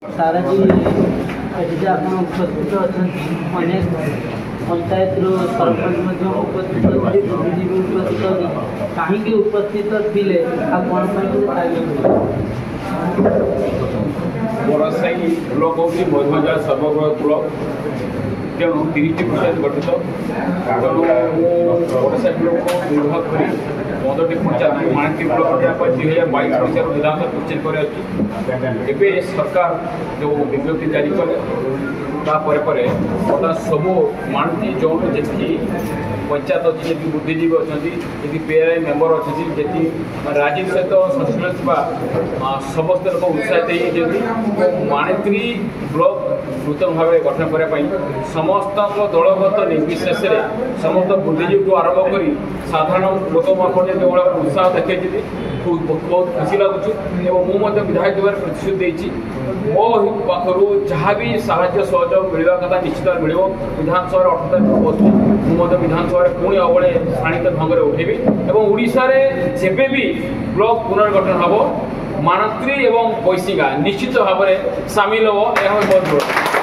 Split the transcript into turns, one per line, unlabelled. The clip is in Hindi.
सारा जी एटी आप उपस्थित अच्छा अनेक पंचायत सरपंच उपस्थित बुद्धिजीवी उपस्थित कहीं उपस्थित थे कौन
बड़साई ब्लक हूँ मयूरभंज सर्वबृहत ब्लक तेणु 30 पंचायत गठित बड़साई ब्लक को विभाग कर 15टी पंचायत माणती ब्लक 2022 मसीह विधानसभा क्वेश्चन कर सरकार जो विज्ञप्ति जारी कले बर्तमान सब माणती जो जी पंचायत अच्छी जी बुद्धिजीवी अच्छा जी पीआरआई मेम्बर अच्छी जी राजीव सहित संश्लिष्ट समस्त लोक उत्साहित माणित्री ब्लक नूतन भाव गठन करने समस्त दलगत निर्विशेष समस्त बुद्धिजीवी आरंभ कर साधारण लोक जो उत्साह देखते बहुत खुशी लगुच मुझे विधायक देवर प्रतिश्रुति मो पाखर जहाँ भी साहाय्य सहयोग मिलवा कथा निश्चित मिल विधानसभा 18 तारीख बसु मुझे विधानसभा पुणी अबले शाणित ढंग से उठेबी और ओडिशा जेबे भी ब्लक पुनर्गठन हम माणत्री और पैसिका निश्चित भाव में सामिल हम बहुत